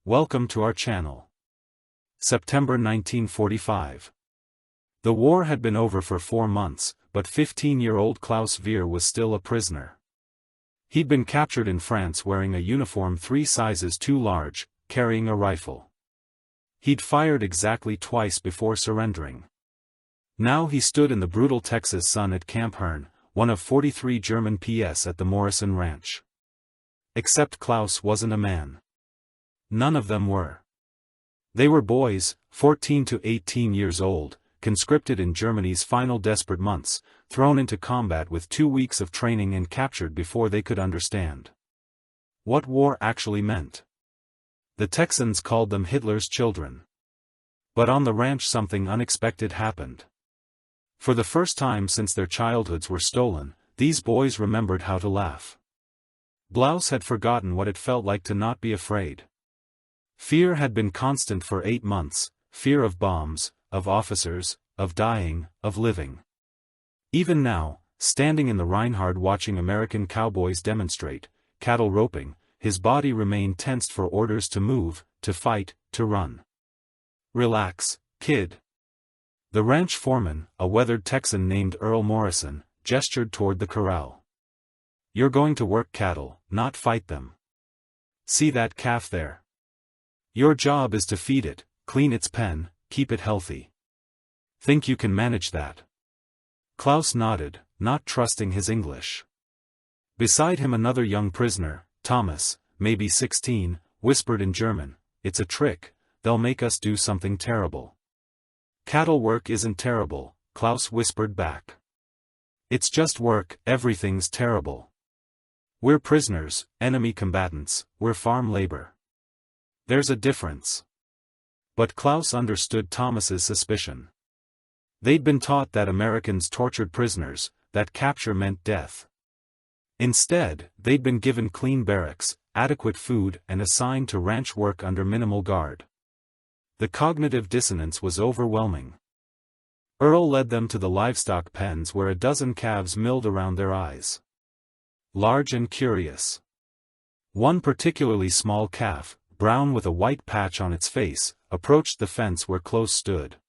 Welcome to our channel. September 1945. The war had been over for 4 months, but 15-year-old Klaus Veer was still a prisoner. He'd been captured in France wearing a uniform 3 sizes too large, carrying a rifle. He'd fired exactly twice before surrendering. Now he stood in the brutal Texas sun at Camp Hearn, one of 43 German PS at the Morrison Ranch. Except Klaus wasn't a man. None of them were. They were boys, 14 to 18 years old, conscripted in Germany's final desperate months, thrown into combat with 2 weeks of training and captured before they could understand what war actually meant. The Texans called them Hitler's children. But on the ranch something unexpected happened. For the first time since their childhoods were stolen, these boys remembered how to laugh. Blouse had forgotten what it felt like to not be afraid. Fear had been constant for 8 months, fear of bombs, of officers, of dying, of living. Even now, standing in the Reinhard watching American cowboys demonstrate, cattle roping, his body remained tensed for orders to move, to fight, to run. "Relax, kid." The ranch foreman, a weathered Texan named Earl Morrison, gestured toward the corral. "You're going to work cattle, not fight them. See that calf there? Your job is to feed it, clean its pen, keep it healthy. Think you can manage that?" Klaus nodded, not trusting his English. Beside him another young prisoner, Thomas, maybe 16, whispered in German, "It's a trick, they'll make us do something terrible." "Cattle work isn't terrible," Klaus whispered back. "It's just work, everything's terrible. We're prisoners, enemy combatants, we're farm labor. There's a difference." But Klaus understood Thomas's suspicion. They'd been taught that Americans tortured prisoners, that capture meant death. Instead, they'd been given clean barracks, adequate food and assigned to ranch work under minimal guard. The cognitive dissonance was overwhelming. Earl led them to the livestock pens where a dozen calves milled around their eyes. Large and curious. One particularly small calf, brown with a white patch on its face, approached the fence where Klaus stood.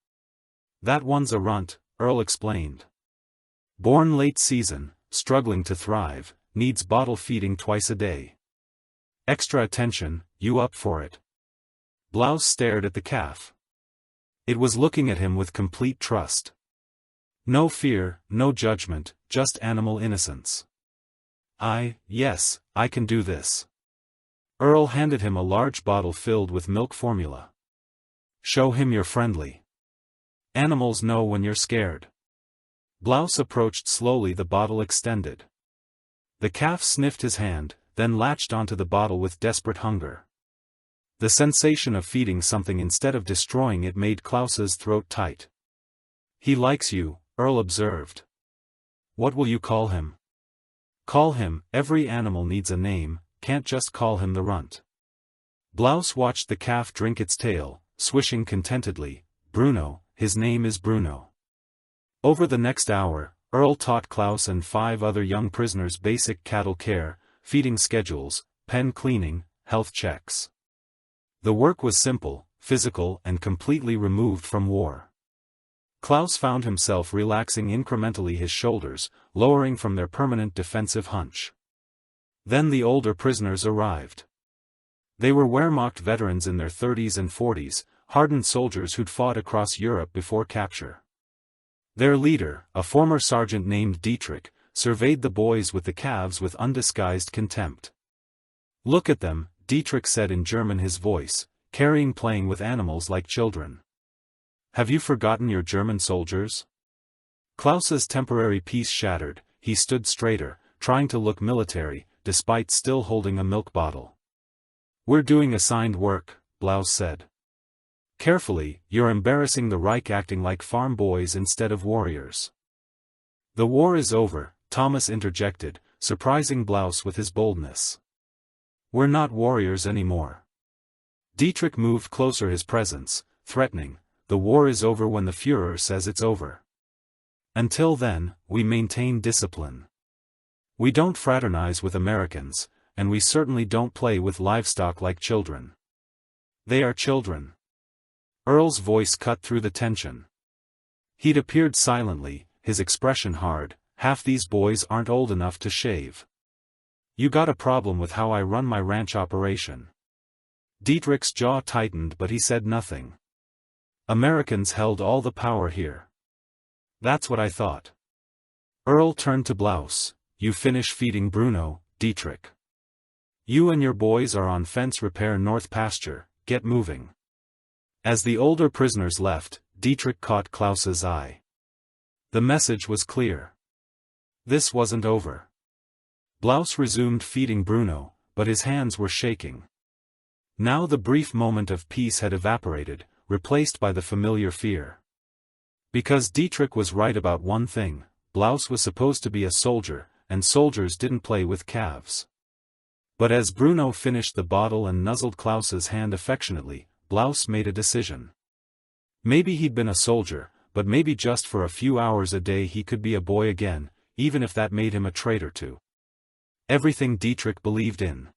"That one's a runt," Earl explained. "Born late season, struggling to thrive, needs bottle feeding twice a day. Extra attention, you up for it?" Blouse stared at the calf. It was looking at him with complete trust. No fear, no judgment, just animal innocence. Yes, I can do this." Earl handed him a large bottle filled with milk formula. "Show him you're friendly. Animals know when you're scared." Blouse approached slowly, the bottle extended. The calf sniffed his hand, then latched onto the bottle with desperate hunger. The sensation of feeding something instead of destroying it made Klaus's throat tight. "He likes you," Earl observed. "What will you call him?" "Call him, every animal needs a name, can't just call him the runt." Blouse watched the calf drink its tail, swishing contentedly. "Bruno, his name is Bruno." Over the next hour, Earl taught Klaus and 5 other young prisoners basic cattle care, feeding schedules, pen cleaning, health checks. The work was simple, physical and completely removed from war. Klaus found himself relaxing incrementally, his shoulders, lowering from their permanent defensive hunch. Then the older prisoners arrived. They were Wehrmacht veterans in their 30s and 40s, hardened soldiers who'd fought across Europe before capture. Their leader, a former sergeant named Dietrich, surveyed the boys with the calves with undisguised contempt. "Look at them," Dietrich said in German, his voice, carrying playing with animals like children. "Have you forgotten your German soldiers?" Klaus's temporary peace shattered, he stood straighter, trying to look military, despite still holding a milk bottle. "We're doing assigned work," Blouse said. "Carefully, you're embarrassing the Reich, acting like farm boys instead of warriors." "The war is over," Thomas interjected, surprising Blouse with his boldness. "We're not warriors anymore." Dietrich moved closer, his presence threatening. "The war is over when the Führer says it's over. Until then, we maintain discipline. We don't fraternize with Americans, and we certainly don't play with livestock like children." They are children. Earl's voice cut through the tension. He'd appeared silently, his expression hard. Half these boys aren't old enough to shave. You got a problem with how I run my ranch operation. Dietrich's jaw tightened, but he said nothing. Americans held all the power here. That's what I thought. Earl turned to Blouse. You finish feeding Bruno, Dietrich. You and your boys are on fence repair north pasture, get moving. As the older prisoners left, Dietrich caught Klaus's eye. The message was clear. This wasn't over. Blouse resumed feeding Bruno, but his hands were shaking. Now the brief moment of peace had evaporated, replaced by the familiar fear. Because Dietrich was right about one thing, Blouse was supposed to be a soldier, and soldiers didn't play with calves. But as Bruno finished the bottle and nuzzled Klaus's hand affectionately, Blouse made a decision. Maybe he'd been a soldier, but maybe just for a few hours a day he could be a boy again, even if that made him a traitor to everything Dietrich believed in.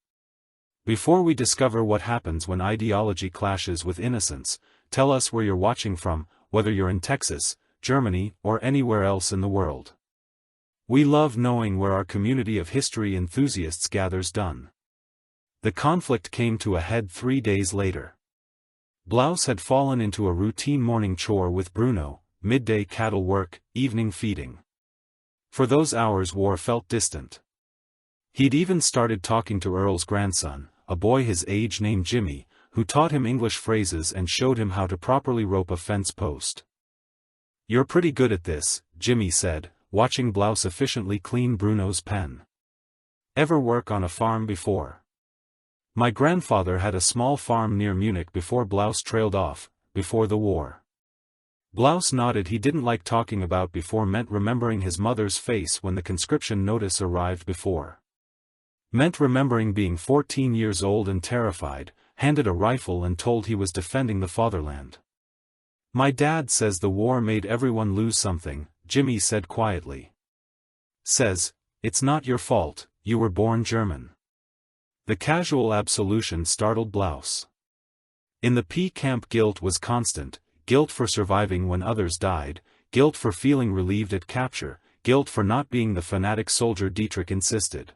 Before we discover what happens when ideology clashes with innocence, tell us where you're watching from, whether you're in Texas, Germany, or anywhere else in the world. We love knowing where our community of history enthusiasts gathers. Done. The conflict came to a head 3 days later. Blouse had fallen into a routine morning chore with Bruno, midday cattle work, evening feeding. For those hours war felt distant. He'd even started talking to Earl's grandson, a boy his age named Jimmy, who taught him English phrases and showed him how to properly rope a fence post. You're pretty good at this, Jimmy said, watching Blouse efficiently clean Bruno's pen. Ever work on a farm before? My grandfather had a small farm near Munich before Blouse trailed off, before the war. Blouse nodded. He didn't like talking about before meant remembering his mother's face when the conscription notice arrived before. Meant remembering being 14 years old and terrified, handed a rifle and told he was defending the fatherland. My dad says the war made everyone lose something, Jimmy said quietly. Says, it's not your fault, you were born German. The casual absolution startled Blouse. In the P camp guilt was constant, guilt for surviving when others died, guilt for feeling relieved at capture, guilt for not being the fanatic soldier Dietrich insisted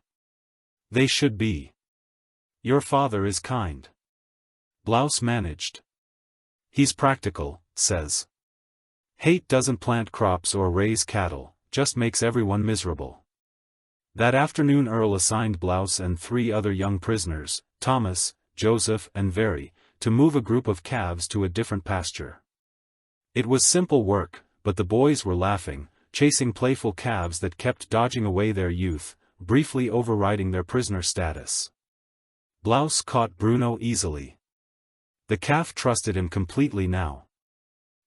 they should be. Your father is kind. Blouse managed. He's practical, says. Hate doesn't plant crops or raise cattle, just makes everyone miserable. That afternoon Earl assigned Blouse and 3 other young prisoners, Thomas, Joseph and Very, to move a group of calves to a different pasture. It was simple work, but the boys were laughing, chasing playful calves that kept dodging away their youth, briefly overriding their prisoner status. Blouse caught Bruno easily. The calf trusted him completely now.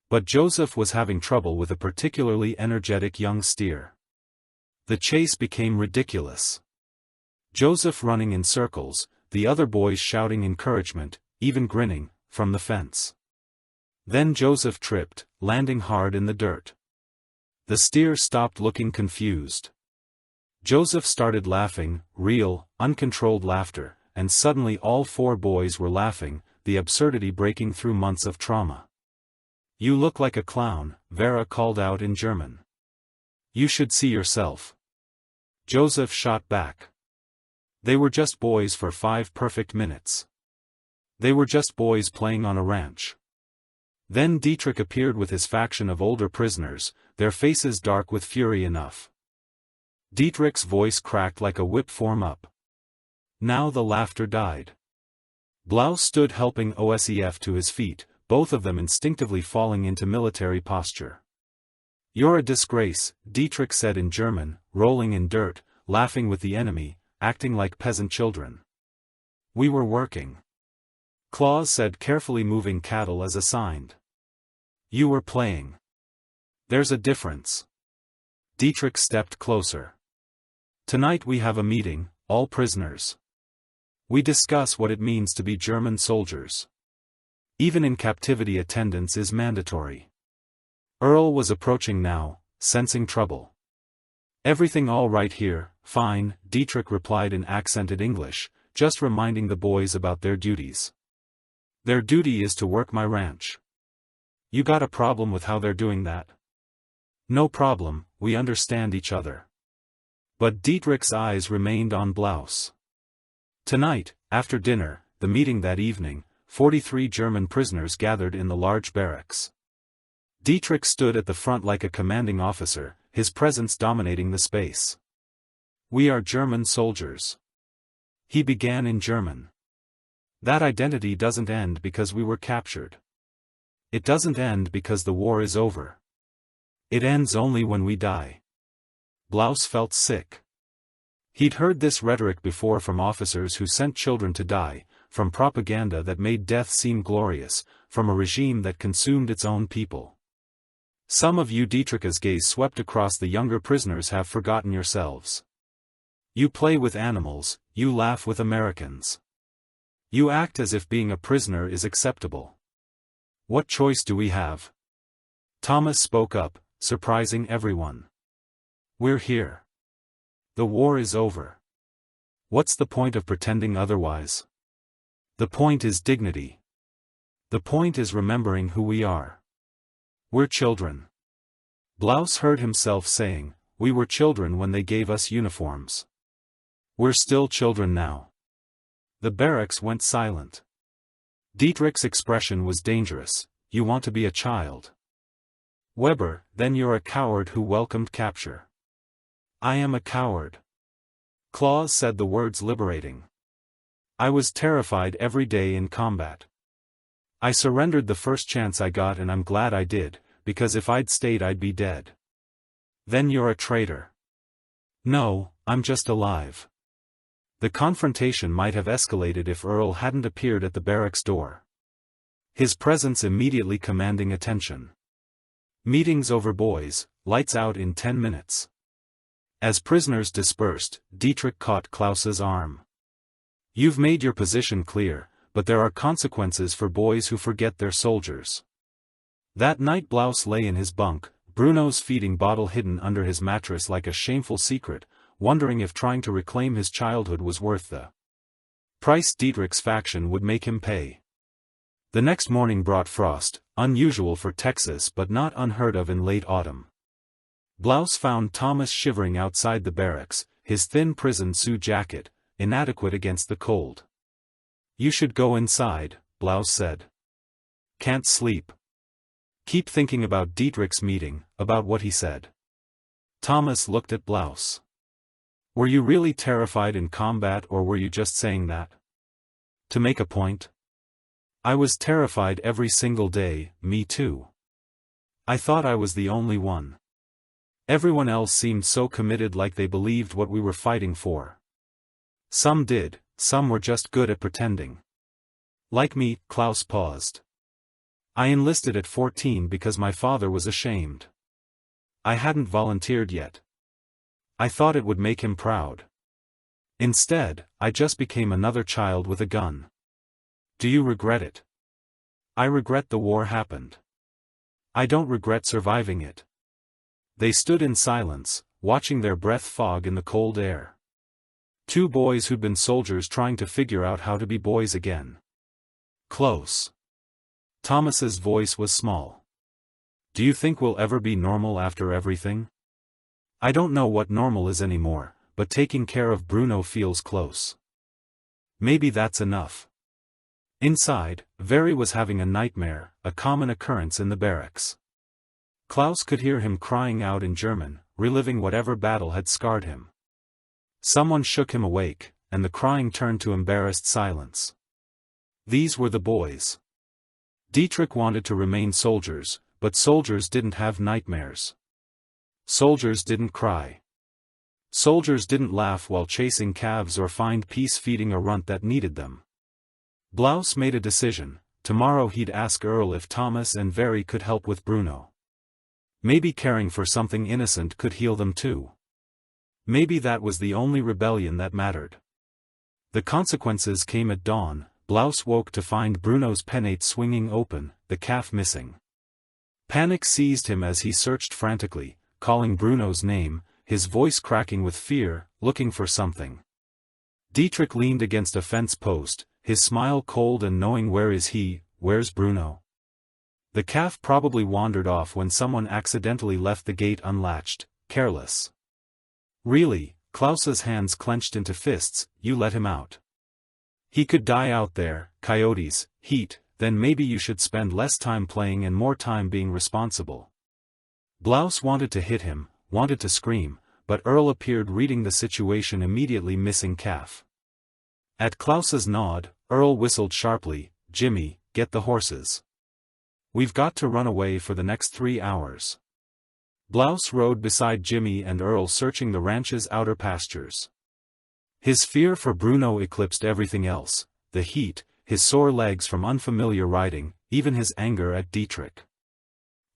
But Joseph was having trouble with a particularly energetic young steer. The chase became ridiculous. Joseph running in circles, the other boys shouting encouragement, even grinning, from the fence. Then Joseph tripped, landing hard in the dirt. The steer stopped looking confused. Joseph started laughing, real, uncontrolled laughter, and suddenly all 4 boys were laughing, the absurdity breaking through months of trauma. You look like a clown, Vera called out in German. You should see yourself. Joseph shot back. They were just boys for 5 perfect minutes. They were just boys playing on a ranch. Then Dietrich appeared with his faction of older prisoners, their faces dark with fury enough. Dietrich's voice cracked like a whip form up. Now the laughter died. Blouse stood helping OSEF to his feet, both of them instinctively falling into military posture. You're a disgrace, Dietrich said in German, rolling in dirt, laughing with the enemy, acting like peasant children. We were working. Claus said, carefully moving cattle as assigned. You were playing. There's a difference. Dietrich stepped closer. Tonight we have a meeting, all prisoners. We discuss what it means to be German soldiers. Even in captivity attendance is mandatory. Earl was approaching now, sensing trouble. Everything all right here, fine, Dietrich replied in accented English, just reminding the boys about their duties. Their duty is to work my ranch. You got a problem with how they're doing that? No problem, we understand each other. But Dietrich's eyes remained on Blouse. Tonight, after dinner, the meeting that evening, 43 German prisoners gathered in the large barracks. Dietrich stood at the front like a commanding officer, his presence dominating the space. We are German soldiers. He began in German. That identity doesn't end because we were captured. It doesn't end because the war is over. It ends only when we die. Blouse felt sick. He'd heard this rhetoric before from officers who sent children to die, from propaganda that made death seem glorious, from a regime that consumed its own people. Some of you, Dietrich's gaze swept across the younger prisoners, have forgotten yourselves. You play with animals, you laugh with Americans. You act as if being a prisoner is acceptable. What choice do we have? Thomas spoke up, surprising everyone. We're here. The war is over. What's the point of pretending otherwise? The point is dignity. The point is remembering who we are. We're children. Blouse heard himself saying, we were children when they gave us uniforms. We're still children now. The barracks went silent. Dietrich's expression was dangerous. You want to be a child. Weber, then you're a coward who welcomed capture. I am a coward. Claus said the words liberating. I was terrified every day in combat. I surrendered the first chance I got, and I'm glad I did, because if I'd stayed I'd be dead. Then you're a traitor. No, I'm just alive. The confrontation might have escalated if Earl hadn't appeared at the barracks door. His presence immediately commanding attention. Meetings over, boys, lights out in 10 minutes. As prisoners dispersed, Dietrich caught Klaus's arm. You've made your position clear, but there are consequences for boys who forget their soldiers. That night Blouse lay in his bunk, Bruno's feeding bottle hidden under his mattress like a shameful secret, wondering if trying to reclaim his childhood was worth the price Dietrich's faction would make him pay. The next morning brought frost, unusual for Texas but not unheard of in late autumn. Blouse found Thomas shivering outside the barracks, his thin prison suit jacket, inadequate against the cold. You should go inside, Blouse said. Can't sleep. Keep thinking about Dietrich's meeting, about what he said. Thomas looked at Blouse. Were you really terrified in combat, or were you just saying that to make a point? I was terrified every single day, me too. I thought I was the only one. Everyone else seemed so committed, like they believed what we were fighting for. Some did, some were just good at pretending. Like me. Klaus paused. I enlisted at 14 because my father was ashamed. I hadn't volunteered yet. I thought it would make him proud. Instead, I just became another child with a gun. Do you regret it? I regret the war happened. I don't regret surviving it. They stood in silence, watching their breath fog in the cold air. Two boys who'd been soldiers trying to figure out how to be boys again. Close. Thomas's voice was small. Do you think we'll ever be normal after everything? I don't know what normal is anymore, but taking care of Bruno feels close. Maybe that's enough. Inside, Very was having a nightmare, a common occurrence in the barracks. Klaus could hear him crying out in German, reliving whatever battle had scarred him. Someone shook him awake, and the crying turned to embarrassed silence. These were the boys. Dietrich wanted to remain soldiers, but soldiers didn't have nightmares. Soldiers didn't cry. Soldiers didn't laugh while chasing calves or find peace feeding a runt that needed them. Blouse made a decision. Tomorrow he'd ask Earl if Thomas and Very could help with Bruno. Maybe caring for something innocent could heal them too. Maybe that was the only rebellion that mattered. The consequences came at dawn. Blouse woke to find Bruno's pennate swinging open, the calf missing. Panic seized him as he searched frantically, calling Bruno's name, his voice cracking with fear, looking for something. Dietrich leaned against a fence post, his smile cold and knowing. Where is he, where's Bruno? The calf probably wandered off when someone accidentally left the gate unlatched, careless. Really, Klaus's hands clenched into fists, you let him out. He could die out there, coyotes, heat, then maybe you should spend less time playing and more time being responsible. Blouse wanted to hit him, wanted to scream, but Earl appeared reading the situation, immediately missing calf. At Klaus's nod, Earl whistled sharply, Jimmy, get the horses. We've got to run away for the next 3 hours. Blouse rode beside Jimmy and Earl, searching the ranch's outer pastures. His fear for Bruno eclipsed everything else, the heat, his sore legs from unfamiliar riding, even his anger at Dietrich.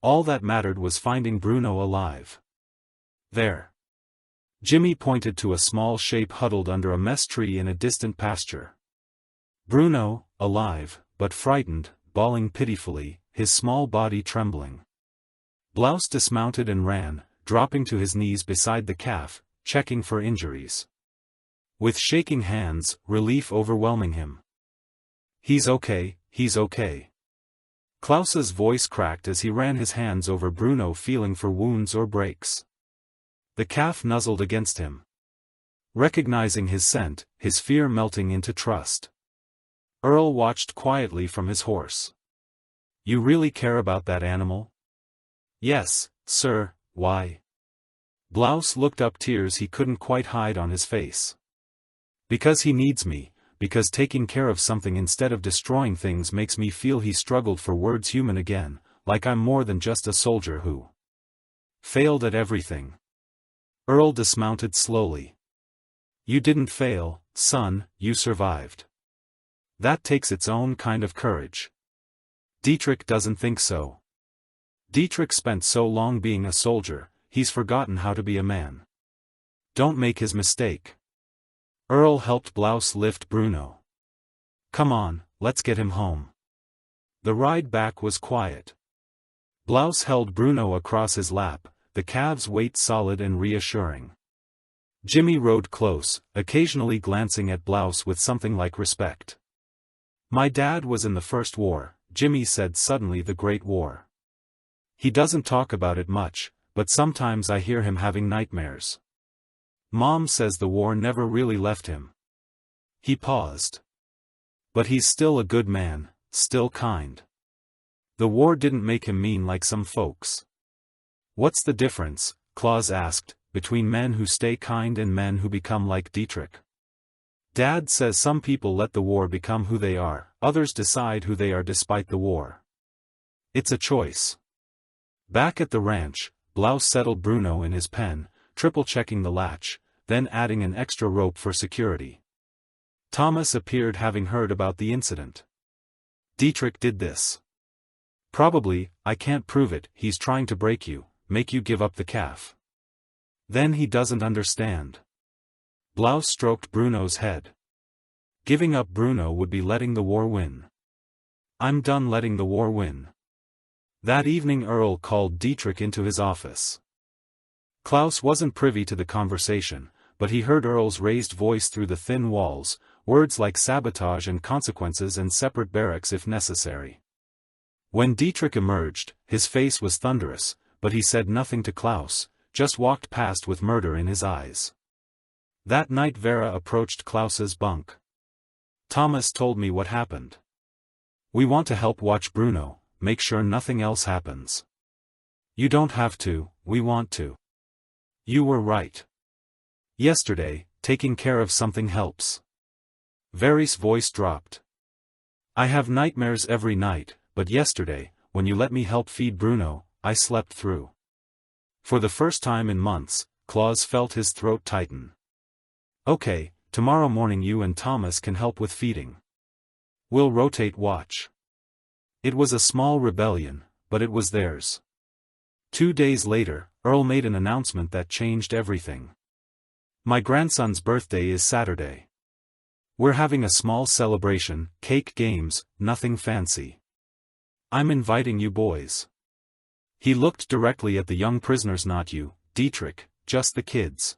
All that mattered was finding Bruno alive. There. Jimmy pointed to a small shape huddled under a mess tree in a distant pasture. Bruno, alive, but frightened, bawling pitifully, his small body trembling. Blouse dismounted and ran, dropping to his knees beside the calf, checking for injuries. With shaking hands, relief overwhelming him. He's okay, he's okay. Klaus's voice cracked as he ran his hands over Bruno, feeling for wounds or breaks. The calf nuzzled against him. Recognizing his scent, his fear melting into trust. Earl watched quietly from his horse. You really care about that animal? Yes, sir, why? Blouse looked up, tears he couldn't quite hide on his face. Because he needs me, because taking care of something instead of destroying things makes me feel. He struggled for words, human again, like I'm more than just a soldier who failed at everything. Earl dismounted slowly. You didn't fail, son, you survived. That takes its own kind of courage. Dietrich doesn't think so. Dietrich spent so long being a soldier, he's forgotten how to be a man. Don't make his mistake. Earl helped Blouse lift Bruno. Come on, let's get him home. The ride back was quiet. Blouse held Bruno across his lap, the calves' weight solid and reassuring. Jimmy rode close, occasionally glancing at Blouse with something like respect. My dad was in the First War, Jimmy said suddenly. The Great War. He doesn't talk about it much, but sometimes I hear him having nightmares. Mom says the war never really left him. He paused. But he's still a good man, still kind. The war didn't make him mean like some folks. What's the difference, Klaus asked, between men who stay kind and men who become like Dietrich? Dad says some people let the war become who they are, others decide who they are despite the war. It's a choice. Back at the ranch, Blouse settled Bruno in his pen, triple-checking the latch, then adding an extra rope for security. Thomas appeared, having heard about the incident. Dietrich did this. Probably, I can't prove it, he's trying to break you, make you give up the calf. Then he doesn't understand. Blouse stroked Bruno's head. Giving up Bruno would be letting the war win. I'm done letting the war win. That evening Earl called Dietrich into his office. Klaus wasn't privy to the conversation, but he heard Earl's raised voice through the thin walls, words like sabotage and consequences and separate barracks if necessary. When Dietrich emerged, his face was thunderous, but he said nothing to Klaus, just walked past with murder in his eyes. That night Vera approached Klaus's bunk. Thomas told me what happened. We want to help watch Bruno, make sure nothing else happens. You don't have to, we want to. You were right. Yesterday, taking care of something helps. Very's voice dropped. I have nightmares every night, but yesterday, when you let me help feed Bruno, I slept through. For the first time in months, Klaus felt his throat tighten. Okay, tomorrow morning you and Thomas can help with feeding. We'll rotate watch. It was a small rebellion, but it was theirs. 2 days later, Earl made an announcement that changed everything. My grandson's birthday is Saturday. We're having a small celebration, cake, games, nothing fancy. I'm inviting you boys. He looked directly at the young prisoners. Not you, Dietrich, just the kids.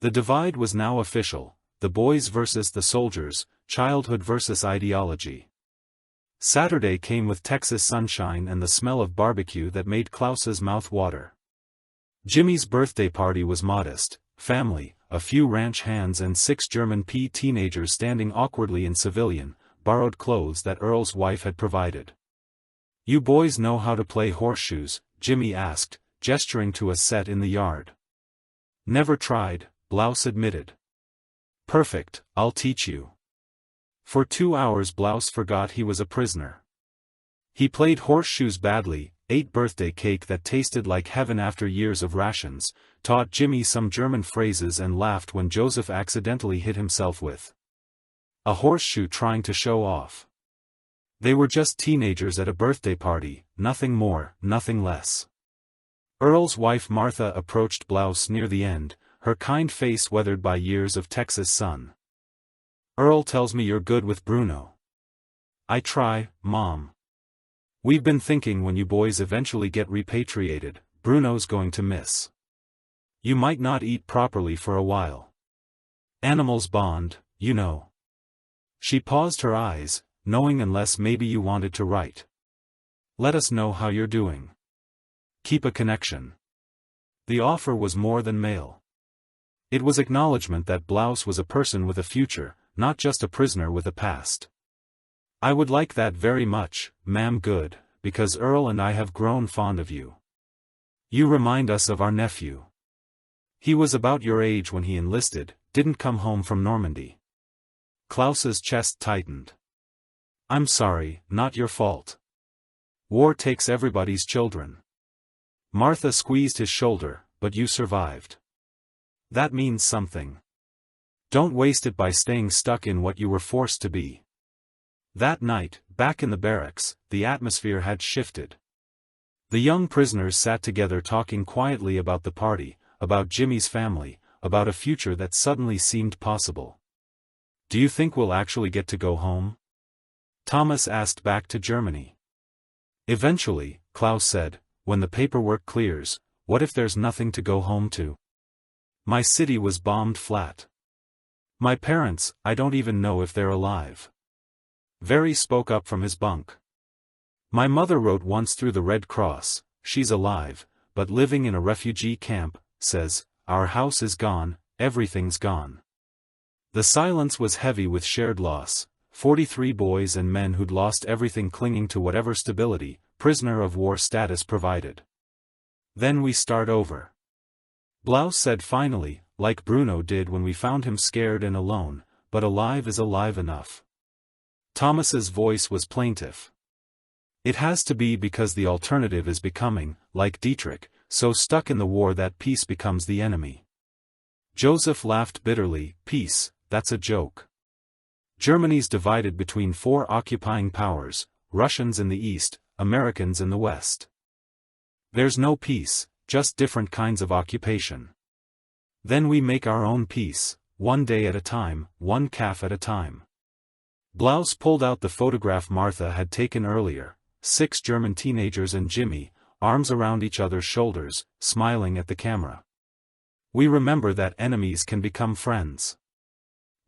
The divide was now official, the boys versus the soldiers, childhood versus ideology. Saturday came with Texas sunshine and the smell of barbecue that made Klaus's mouth water. Jimmy's birthday party was modest, family, a few ranch hands and 6 German teenagers standing awkwardly in civilian, borrowed clothes that Earl's wife had provided. "You boys know how to play horseshoes?" Jimmy asked, gesturing to a set in the yard. "Never tried," Blouse admitted. "Perfect, I'll teach you." For 2 hours Blouse forgot he was a prisoner. He played horseshoes badly, ate birthday cake that tasted like heaven after years of rations, taught Jimmy some German phrases and laughed when Joseph accidentally hit himself with a horseshoe trying to show off. They were just teenagers at a birthday party, nothing more, nothing less. Earl's wife Martha approached Blouse near the end, her kind face weathered by years of Texas sun. "Earl tells me you're good with Bruno." "I try, Mom. We've been thinking when you boys eventually get repatriated, Bruno's going to miss. You might not eat properly for a while. Animals bond, you know." She paused, her eyes, knowing, unless maybe you wanted to write. "Let us know how you're doing. Keep a connection." The offer was more than mail. It was acknowledgement that Blouse was a person with a future, not just a prisoner with a past. "I would like that very much, ma'am. Good, because Earl and I have grown fond of you. You remind us of our nephew. He was about your age when he enlisted, didn't come home from Normandy." Klaus's chest tightened. "I'm sorry, not your fault. War takes everybody's children." Martha squeezed his shoulder, "But you survived. That means something. Don't waste it by staying stuck in what you were forced to be." That night, back in the barracks, the atmosphere had shifted. The young prisoners sat together talking quietly about the party, about Jimmy's family, about a future that suddenly seemed possible. "Do you think we'll actually get to go home?" Thomas asked. "Back to Germany?" "Eventually," Klaus said, "when the paperwork clears. What if there's nothing to go home to? My city was bombed flat. My parents, I don't even know if they're alive." Very spoke up from his bunk. "My mother wrote once through the Red Cross, she's alive, but living in a refugee camp, says, our house is gone, everything's gone." The silence was heavy with shared loss, 43 boys and men who'd lost everything clinging to whatever stability, prisoner of war status provided. "Then we start over," Blouse said finally, "like Bruno did when we found him scared and alone, but alive is alive enough." Thomas's voice was plaintive. "It has to be because the alternative is becoming, like Dietrich, so stuck in the war that peace becomes the enemy." Joseph laughed bitterly. "Peace, that's a joke. Germany's divided between 4 occupying powers, Russians in the east, Americans in the west. There's no peace, just different kinds of occupation. Then we make our own peace, one day at a time, one calf at a time." Blouse pulled out the photograph Martha had taken earlier, 6 German teenagers and Jimmy, arms around each other's shoulders, smiling at the camera. "We remember that enemies can become friends.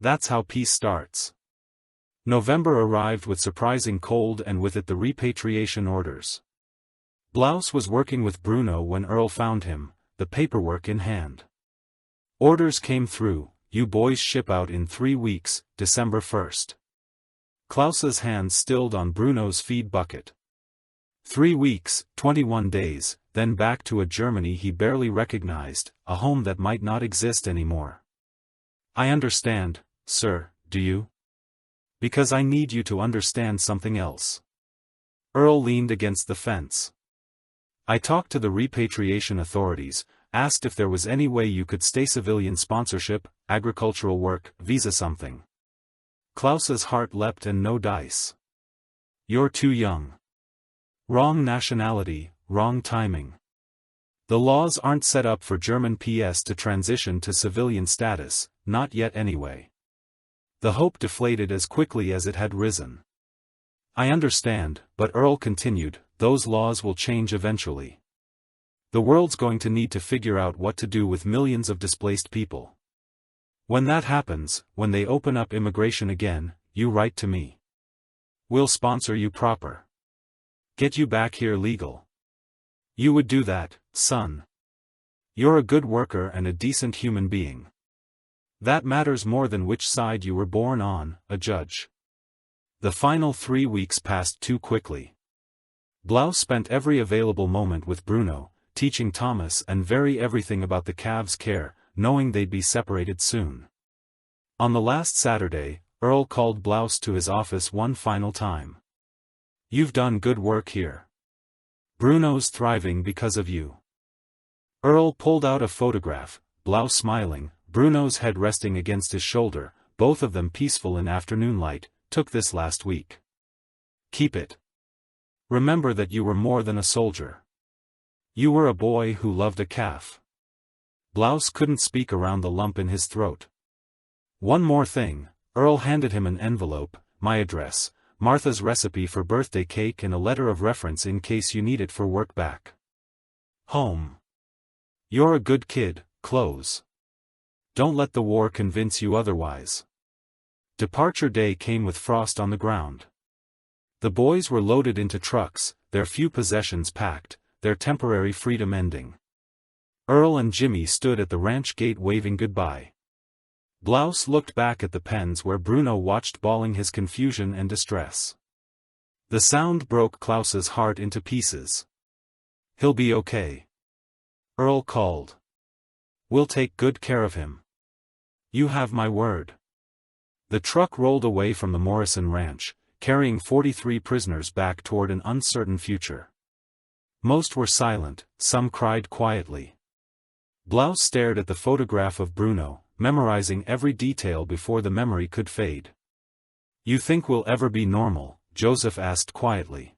That's how peace starts." November arrived with surprising cold and with it the repatriation orders. Blouse was working with Bruno when Earl found him, the paperwork in hand. Orders came through, "You boys ship out in 3 weeks, December 1st. Klaus's hands stilled on Bruno's feed bucket. 3 weeks, 21 days, then back to a Germany he barely recognized, a home that might not exist anymore. "I understand, sir, do you? Because I need you to understand something else." Earl leaned against the fence. "I talked to the repatriation authorities, asked if there was any way you could stay civilian sponsorship, agricultural work, visa something." Klaus's heart leapt and no dice. "You're too young. Wrong nationality, wrong timing. The laws aren't set up for German PS to transition to civilian status, not yet anyway." The hope deflated as quickly as it had risen. "I understand," but Earl continued, "those laws will change eventually. The world's going to need to figure out what to do with millions of displaced people. When that happens, when they open up immigration again, you write to me. We'll sponsor you proper. Get you back here legal. You would do that, son. You're a good worker and a decent human being. That matters more than which side you were born on, a judge. The final 3 weeks passed too quickly. Blouse spent every available moment with Bruno, teaching Thomas and Very everything about the calves' care, knowing they'd be separated soon. On the last Saturday, Earl called Blouse to his office one final time. You've done good work here. Bruno's thriving because of you. Earl pulled out a photograph, Blouse smiling, Bruno's head resting against his shoulder, both of them peaceful in afternoon light. Took this last week. Keep it. Remember that you were more than a soldier. You were a boy who loved a calf. Blouse couldn't speak around the lump in his throat. One more thing, Earl handed him an envelope, my address, Martha's recipe for birthday cake and a letter of reference in case you need it for work back home. You're a good kid, close. Don't let the war convince you otherwise. Departure day came with frost on the ground. The boys were loaded into trucks, their few possessions packed, their temporary freedom ending. Earl and Jimmy stood at the ranch gate waving goodbye. Blouse looked back at the pens where Bruno watched bawling his confusion and distress. The sound broke Klaus's heart into pieces. He'll be okay. Earl called. We'll take good care of him. You have my word. The truck rolled away from the Morrison Ranch, carrying 43 prisoners back toward an uncertain future. Most were silent, some cried quietly. Blouse stared at the photograph of Bruno, memorizing every detail before the memory could fade. You think we'll ever be normal? Joseph asked quietly.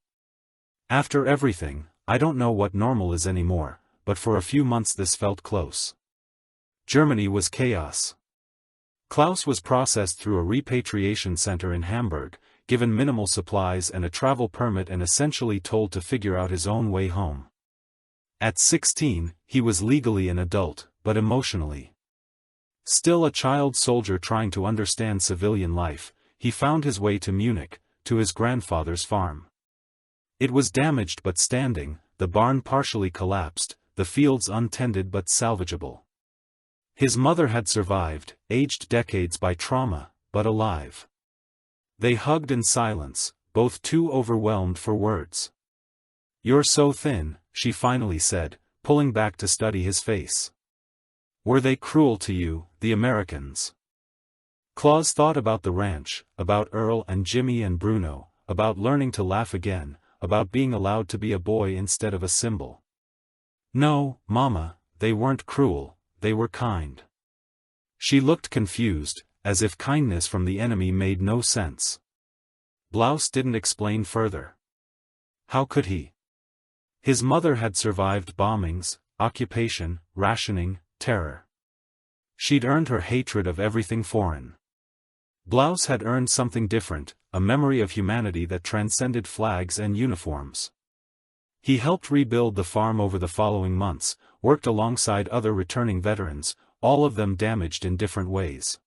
After everything, I don't know what normal is anymore, but for a few months this felt close. Germany was chaos. Klaus was processed through a repatriation center in Hamburg, given minimal supplies and a travel permit and essentially told to figure out his own way home. At 16, he was legally an adult, but emotionally still a child soldier trying to understand civilian life. He found his way to Munich, to his grandfather's farm. It was damaged but standing, the barn partially collapsed, the fields untended but salvageable. His mother had survived, aged decades by trauma, but alive. They hugged in silence, both too overwhelmed for words. You're so thin, she finally said, pulling back to study his face. Were they cruel to you, the Americans? Klaus thought about the ranch, about Earl and Jimmy and Bruno, about learning to laugh again, about being allowed to be a boy instead of a symbol. No, Mama, they weren't cruel. They were kind. She looked confused, as if kindness from the enemy made no sense. Blouse didn't explain further. How could he? His mother had survived bombings, occupation, rationing, terror. She'd earned her hatred of everything foreign. Blouse had earned something different, a memory of humanity that transcended flags and uniforms. He helped rebuild the farm over the following months, worked alongside other returning veterans, all of them damaged in different ways.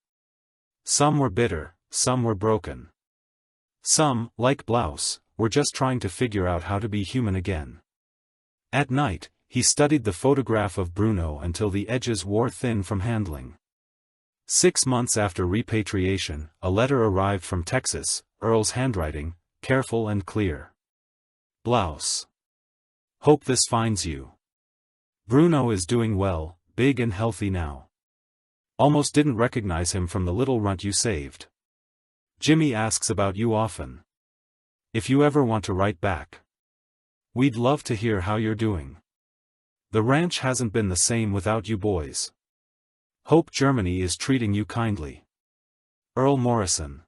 Some were bitter, some were broken. Some, like Blouse, were just trying to figure out how to be human again. At night, he studied the photograph of Bruno until the edges wore thin from handling. 6 months after repatriation, a letter arrived from Texas, Earl's handwriting, careful and clear. Blouse. Hope this finds you. Bruno is doing well, big and healthy now. Almost didn't recognize him from the little runt you saved. Jimmy asks about you often. If you ever want to write back, we'd love to hear how you're doing. The ranch hasn't been the same without you boys. Hope Germany is treating you kindly. Earl Morrison.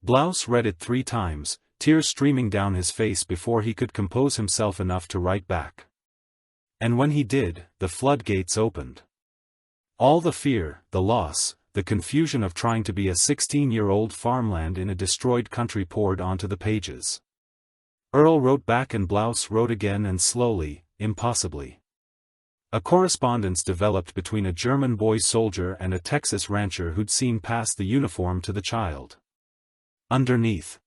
Blouse read it 3 times, tears streaming down his face before he could compose himself enough to write back. And when he did, the floodgates opened. All the fear, the loss, the confusion of trying to be a 16-year-old farmland in a destroyed country poured onto the pages. Earl wrote back and Blouse wrote again and slowly, impossibly. A correspondence developed between a German boy soldier and a Texas rancher who'd seen past the uniform to the child. Underneath.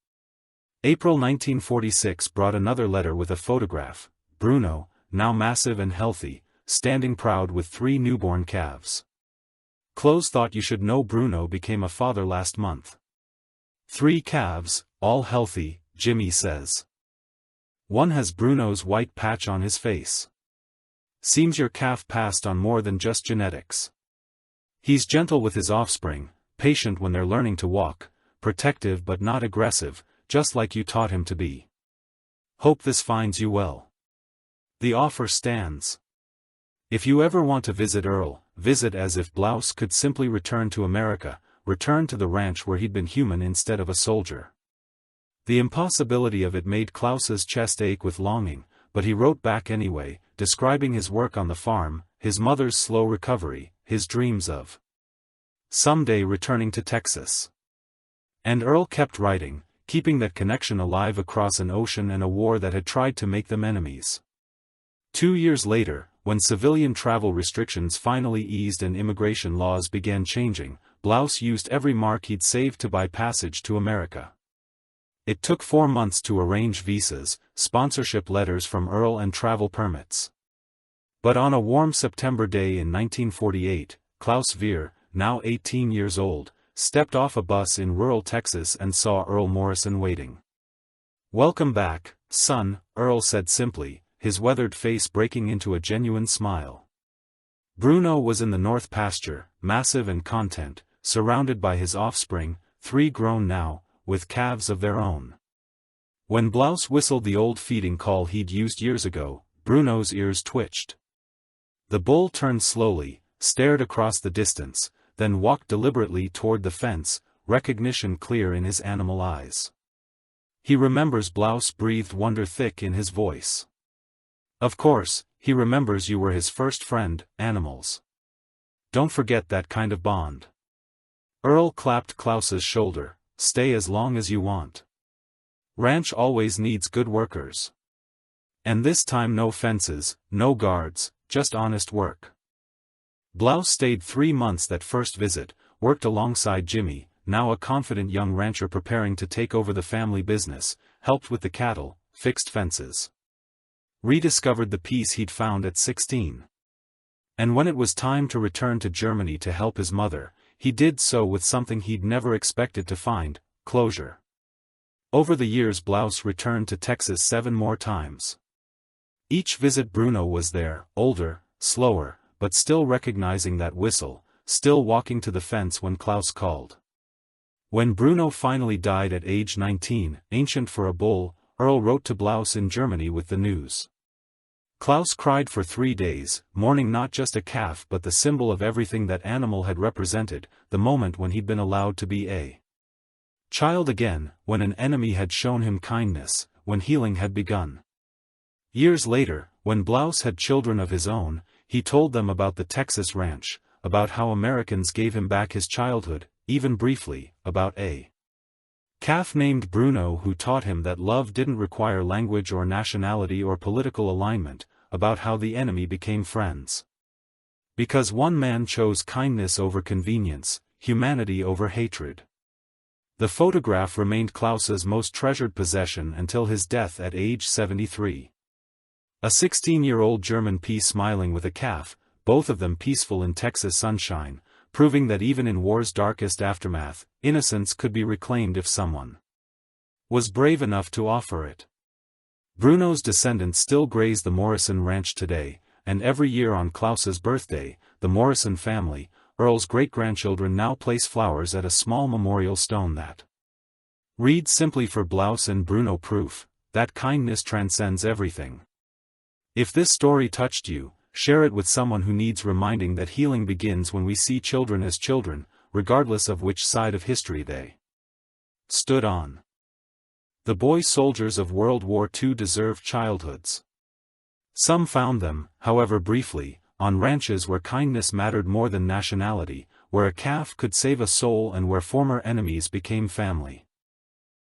April 1946 brought another letter with a photograph. Bruno, now massive and healthy, standing proud with 3 newborn calves. Close thought you should know Bruno became a father last month. 3 calves, all healthy, Jimmy says. One has Bruno's white patch on his face. Seems your calf passed on more than just genetics. He's gentle with his offspring, patient when they're learning to walk, protective but not aggressive, just like you taught him to be. Hope this finds you well. The offer stands. If you ever want to visit Earl, visit as if Blouse could simply return to America, return to the ranch where he'd been human instead of a soldier. The impossibility of it made Klaus's chest ache with longing, but he wrote back anyway, describing his work on the farm, his mother's slow recovery, his dreams of someday returning to Texas. And Earl kept writing, keeping that connection alive across an ocean and a war that had tried to make them enemies. 2 years later, when civilian travel restrictions finally eased and immigration laws began changing, Blouse used every mark he'd saved to buy passage to America. It took 4 months to arrange visas, sponsorship letters from Earl and travel permits. But on a warm September day in 1948, Klaus Veer, now 18 years old, stepped off a bus in rural Texas and saw Earl Morrison waiting. "Welcome back, son," Earl said simply, his weathered face breaking into a genuine smile. Bruno was in the north pasture, massive and content, surrounded by his offspring, 3 grown now, with calves of their own. When Blouse whistled the old feeding call he'd used years ago, Bruno's ears twitched. The bull turned slowly, stared across the distance, then walked deliberately toward the fence, recognition clear in his animal eyes. He remembers, Blouse breathed wonder thick in his voice. Of course, he remembers you were his first friend, animals. Don't forget that kind of bond. Earl clapped Klaus's shoulder. Stay as long as you want. Ranch always needs good workers. And this time no fences, no guards, just honest work. Blouse stayed 3 months that first visit, worked alongside Jimmy, now a confident young rancher preparing to take over the family business, helped with the cattle, fixed fences. Rediscovered the peace he'd found at 16. And when it was time to return to Germany to help his mother, he did so with something he'd never expected to find: closure. Over the years Blouse returned to Texas 7 more times. Each visit Bruno was there, older, slower, but still recognizing that whistle, still walking to the fence when Klaus called. When Bruno finally died at age 19, ancient for a bull, Earl wrote to Blouse in Germany with the news. Klaus cried for 3 days, mourning not just a calf but the symbol of everything that animal had represented, the moment when he'd been allowed to be a child again, when an enemy had shown him kindness, when healing had begun. Years later, when Blouse had children of his own, he told them about the Texas ranch, about how Americans gave him back his childhood, even briefly, about a calf named Bruno who taught him that love didn't require language or nationality or political alignment, about how the enemy became friends. Because one man chose kindness over convenience, humanity over hatred. The photograph remained Klaus's most treasured possession until his death at age 73. A 16-year-old German pea smiling with a calf, both of them peaceful in Texas sunshine, proving that even in war's darkest aftermath, innocence could be reclaimed if someone was brave enough to offer it. Bruno's descendants still graze the Morrison Ranch today, and every year on Klaus's birthday, the Morrison family, Earl's great-grandchildren now place flowers at a small memorial stone that reads simply, for Blouse and Bruno, proof that kindness transcends everything. If this story touched you, share it with someone who needs reminding that healing begins when we see children as children, regardless of which side of history they stood on. The boy soldiers of World War II deserve childhoods. Some found them, however briefly, on ranches where kindness mattered more than nationality, where a calf could save a soul and where former enemies became family.